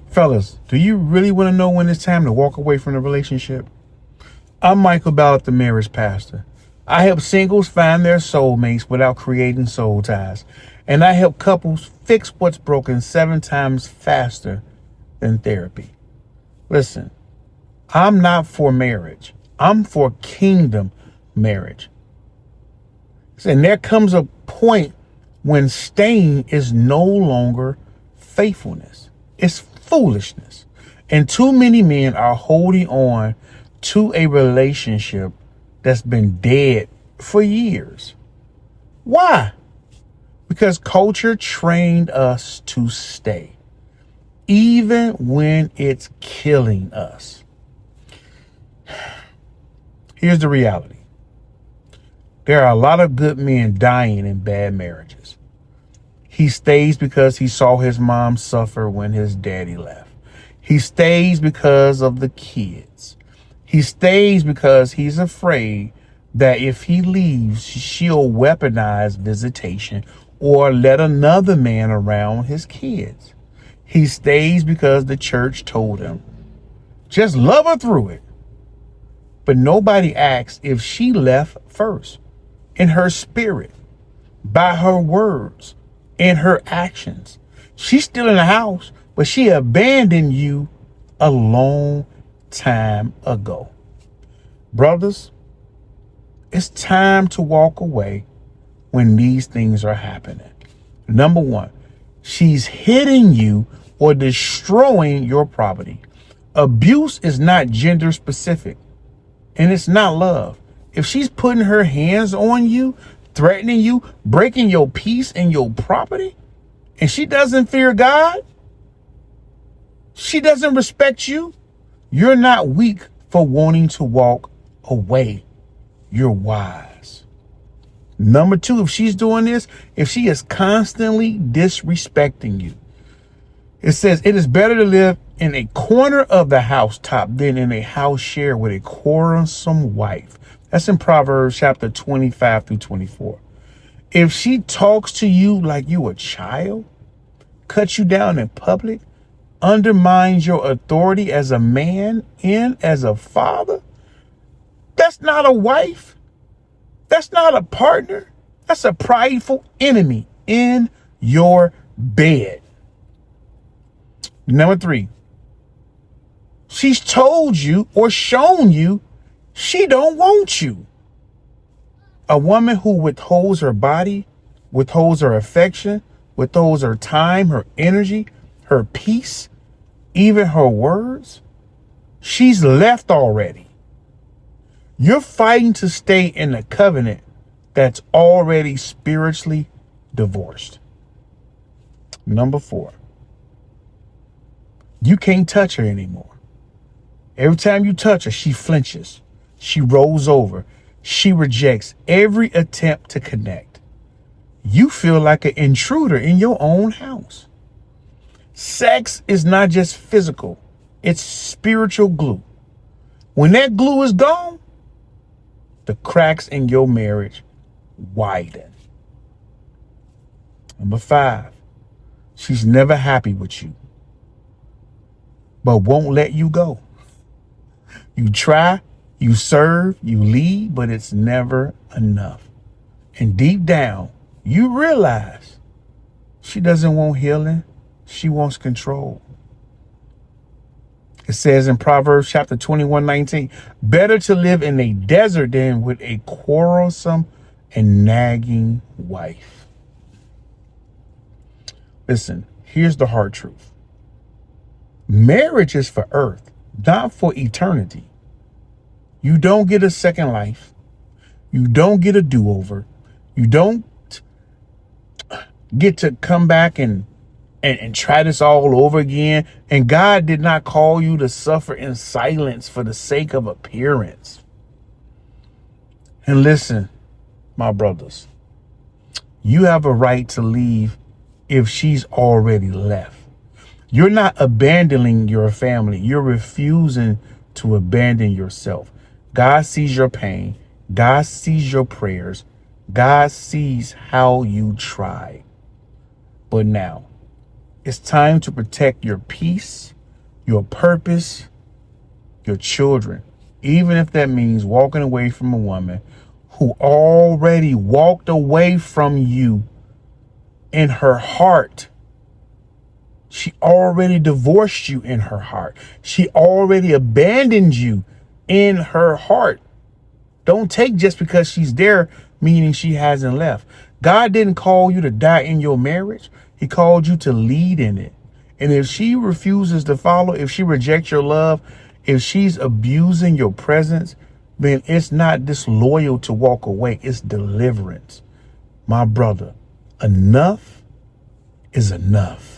Fellas, do you really want to know when it's time to walk away from the relationship? I'm Michael Ballard, the marriage pastor. I help singles find their soulmates without creating soul ties. And I help couples fix what's broken 7 times faster than therapy. Listen, I'm not for marriage. I'm for kingdom marriage. And there comes a point when staying is no longer faithfulness. It's foolishness. And too many men are holding on to a relationship that's been dead for years. Why? Because culture trained us to stay, even when it's killing us. Here's the reality. There are a lot of good men dying in bad marriages. He stays because he saw his mom suffer when his daddy left. He stays because of the kids. He stays because he's afraid that if he leaves, she'll weaponize visitation or let another man around his kids. He stays because the church told him, just love her through it. But nobody asks if she left first, in her spirit, by her words, in her actions. She's still in the house, but she abandoned you a long time ago. Brothers, it's time to walk away when these things are happening. Number 1, she's hitting you or destroying your property. Abuse is not gender specific, and it's not love. If she's putting her hands on you, threatening you, breaking your peace and your property, and she doesn't fear God, she doesn't respect you, you're not weak for wanting to walk away. You're wise. Number 2, if she's doing this, if she is constantly disrespecting you, it says it is better to live in a corner of the housetop than in a house share with a quarrelsome wife. That's in Proverbs chapter 25 through 24. If she talks to you like you a child, cuts you down in public, undermines your authority as a man and as a father, that's not a wife. That's not a partner. That's a prideful enemy in your bed. Number 3, she's told you or shown you she don't want you. A woman who withholds her body, withholds her affection, withholds her time, her energy, her peace, even her words, she's left already. You're fighting to stay in a covenant that's already spiritually divorced. Number 4, you can't touch her anymore. Every time you touch her, she flinches. She rolls over. She rejects every attempt to connect. You feel like an intruder in your own house. Sex is not just physical. It's spiritual glue. When that glue is gone, the cracks in your marriage widen. Number 5, she's never happy with you, but won't let you go. You try, you serve, you lead, but it's never enough. And deep down, you realize she doesn't want healing. She wants control. It says in Proverbs chapter 21:19, better to live in a desert than with a quarrelsome and nagging wife. Listen, here's the hard truth. Marriage is for earth, not for eternity. You don't get a second life. You don't get a do-over. You don't get to come back and try this all over again. And God did not call you to suffer in silence for the sake of appearance. And listen, my brothers, you have a right to leave if she's already left. You're not abandoning your family. You're refusing to abandon yourself. God sees your pain. God sees your prayers. God sees how you tried. But now, it's time to protect your peace your purpose, your children, even if that means walking away from a woman who already walked away from you in her heart. She already divorced you in her heart. She already abandoned you in her heart. Don't take just because she's there, meaning she hasn't left. God didn't call you to die in your marriage. He called you to lead in it. And if she refuses to follow, if she rejects your love, if she's abusing your presence, then it's not disloyal to walk away. It's deliverance. My brother, enough is enough.